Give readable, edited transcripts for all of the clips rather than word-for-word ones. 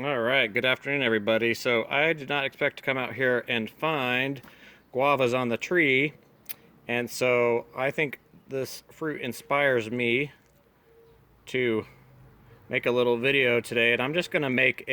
All right, good afternoon, everybody. So I did not expect to come out here and find guavas on the tree, and so I think this fruit inspires me to make a little video today, and I'm just gonna make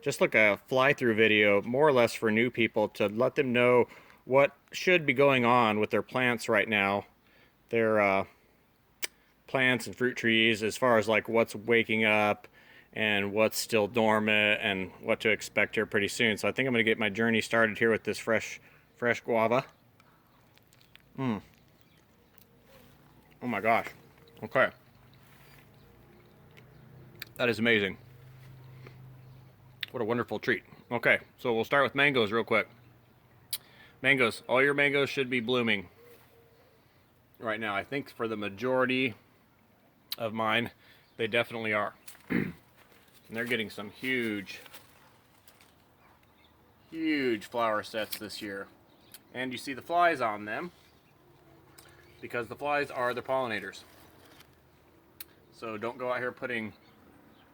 just like a fly-through video, more or less for new people to let them know what should be going on with their plants right now, their plants and fruit trees, as far as like what's waking up and what's still dormant and what to expect here pretty soon. So I think I'm going to get my journey started here with this fresh guava. Oh my gosh. Okay. That is amazing. What a wonderful treat. Okay, so we'll start with mangoes real quick. Mangoes. All your mangoes should be blooming right now. I think for the majority of mine, they definitely are. And they're getting some huge flower sets this year. And you see the flies on them because the flies are the pollinators. So don't go out here putting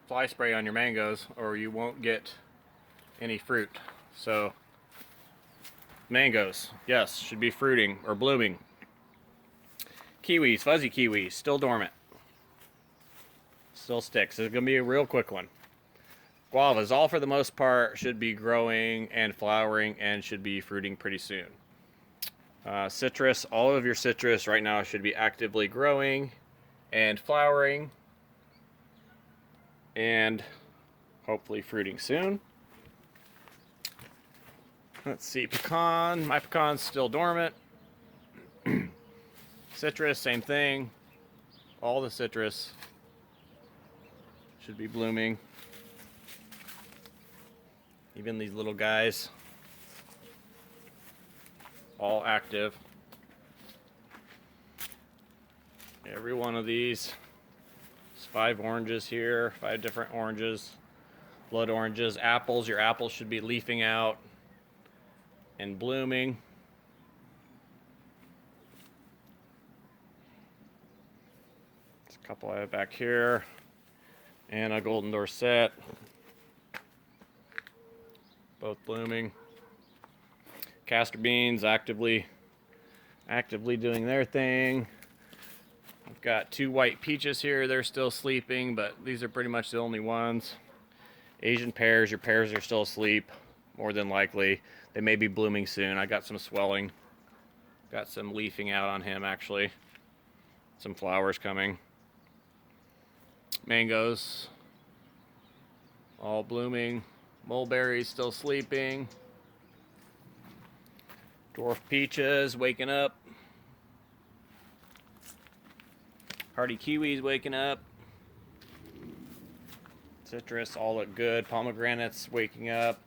fly spray on your mangoes or you won't get any fruit. So mangoes, yes, should be fruiting or blooming. Kiwis, fuzzy kiwis, still dormant. Still sticks. This is going to be a real quick one. Guavas, all for the most part, should be growing and flowering and should be fruiting pretty soon. Citrus, all of your citrus right now should be actively growing and flowering and hopefully fruiting soon. Let's see, pecan. My pecan's still dormant. Citrus, same thing. All the citrus should be blooming. Even these little guys, all active. Every one of these. There's 5 oranges here, 5 different oranges. Blood oranges, apples. Your apples should be leafing out and blooming. There's a couple I have back here. And a golden dorset. Both blooming. Castor beans actively doing their thing. I've got 2 white peaches here. They're still sleeping, but these are pretty much the only ones. Asian pears, your pears are still asleep, more than likely. They may be blooming soon. I got some swelling. Got some leafing out on him, actually. Some flowers coming. Mangoes, all blooming. Mulberries still sleeping. Dwarf peaches waking up. Hardy kiwis waking up. Citrus all look good. Pomegranates waking up.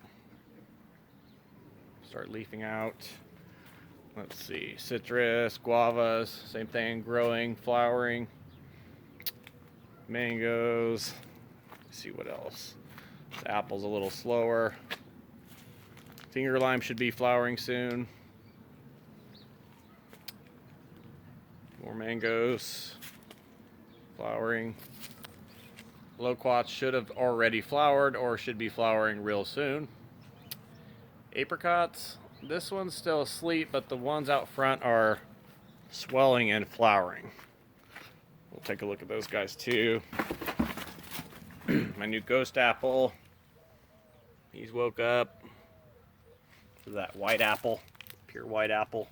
Start leafing out. Let's see. Citrus, guavas, same thing, growing, flowering. Mangoes. Let's see what else. This apple's a little slower. Finger lime should be flowering soon. More mangoes. Flowering. Loquats should have already flowered or should be flowering real soon. Apricots, this one's still asleep, but the ones out front are swelling and flowering. We'll take a look at those guys too. My new ghost apple. He's woke up. That white apple, pure white apple.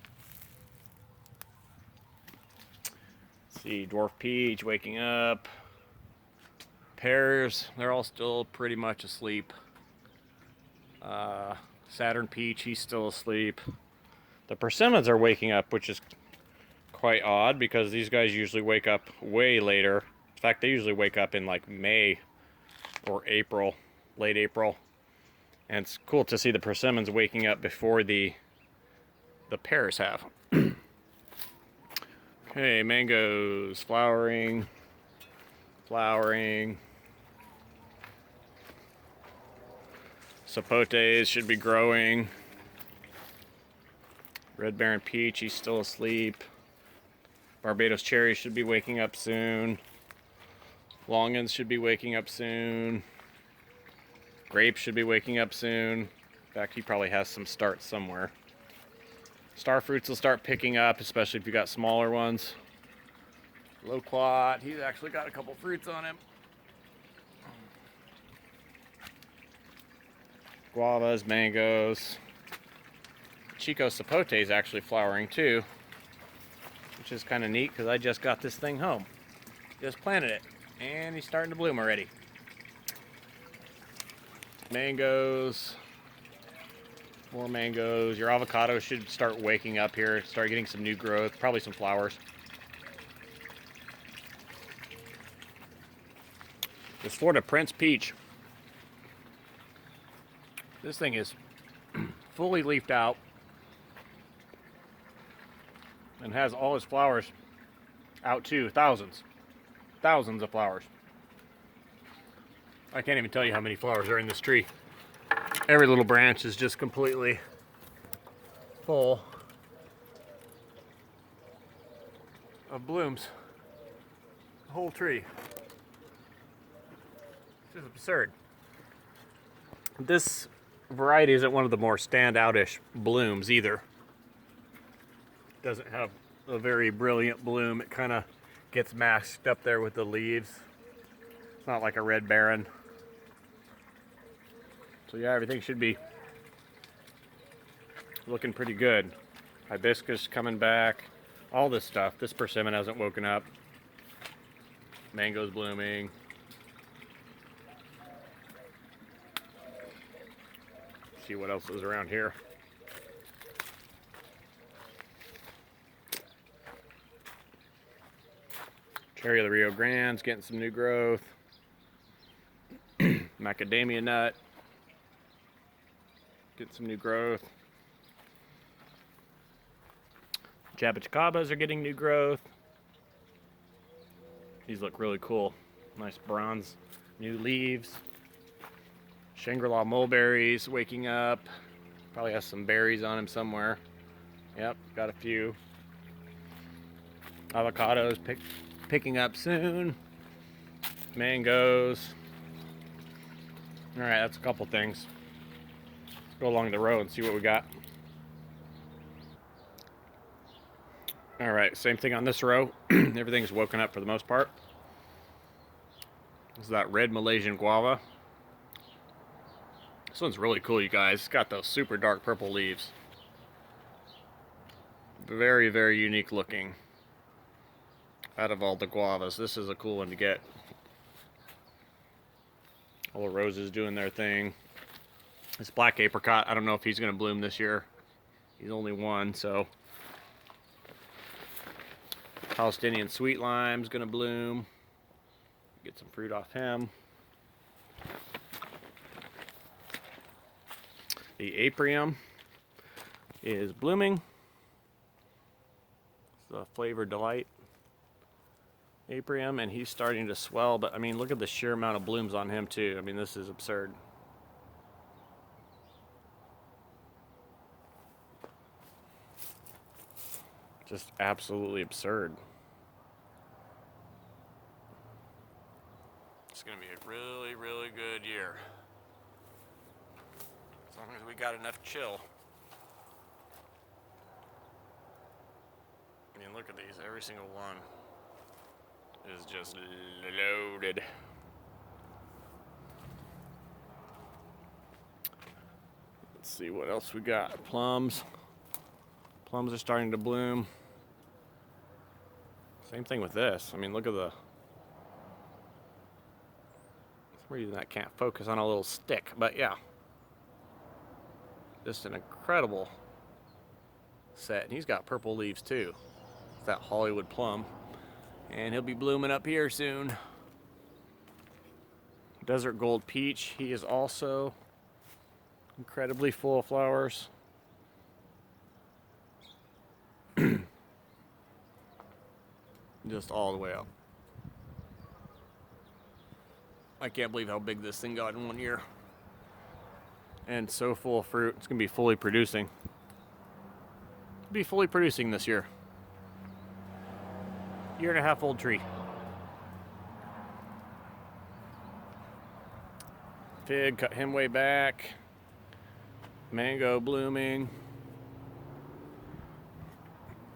Let's see, dwarf peach waking up. Pears, they're all still pretty much asleep. Saturn peach, he's still asleep. The persimmons are waking up, which is quite odd because these guys usually wake up way later. In fact, they usually wake up in like May or April, late April. And it's cool to see the persimmons waking up before the pears have. Okay, mangoes flowering. Sapotes should be growing. Red Baron peach, he's still asleep. Barbados cherry should be waking up soon. Longans should be waking up soon. Grapes should be waking up soon. In fact, he probably has some starts somewhere. Star fruits will start picking up, especially if you got smaller ones. Loquat, he's actually got a couple fruits on him. Guavas, mangoes. Chico sapote is actually flowering too, which is kind of neat because I just got this thing home. Just planted it, and he's starting to bloom already. Mangoes, more mangoes. Your avocado should start waking up here, start getting some new growth, probably some flowers. This Florida Prince peach. This thing is fully leafed out and has all its flowers out too. Thousands of flowers. I can't even tell you how many flowers are in this tree. Every little branch is just completely full of blooms. The whole tree. It's just absurd. This variety isn't one of the more standout-ish blooms either. Doesn't have a very brilliant bloom. It kind of gets masked up there with the leaves. It's not like a Red Baron. So yeah, everything should be looking pretty good. Hibiscus coming back. All this stuff. This persimmon hasn't woken up. Mangoes blooming. See what else is around here. Cherry of the Rio Grande's getting some new growth. Macadamia nut. Getting some new growth. Jabachicabas are getting new growth. These look really cool. Nice bronze, new leaves. Shangri-La mulberries waking up. Probably has some berries on him somewhere. Yep, got a few. Avocados picking up soon. Mangoes. All right, that's a couple things. Let's go along the road and see what we got. All right, same thing on this row. Everything's woken up for the most part. This is that red Malaysian guava. This one's really cool, you guys. It's got those super dark purple leaves. Very, very unique looking. Out of all the guavas, this is a cool one to get. All the roses doing their thing. This black apricot, I don't know if he's going to bloom this year. He's only one, so. Palestinian sweet lime's going to bloom. Get some fruit off him. The aprium is blooming. It's the Flavor Delight aprium, and he's starting to swell, but I mean, look at the sheer amount of blooms on him too. I mean, this is absurd. Just absolutely absurd. It's gonna be a really, really good year. As long as we got enough chill. I mean, look at these. Every single one is just loaded. Let's see what else we got. Plums. Plums are starting to bloom. Same thing with this. I mean, look at the... For some reason I can't focus on a little stick, but yeah. Just an incredible set. And he's got purple leaves too. It's that Hollywood plum. And he'll be blooming up here soon. Desert Gold Peach. He is also incredibly full of flowers. Just all the way up. I can't believe how big this thing got in 1 year. And so full of fruit. It's going to be fully producing. It'll be fully producing this year. 1.5 year old tree. Fig, cut him way back. Mango blooming.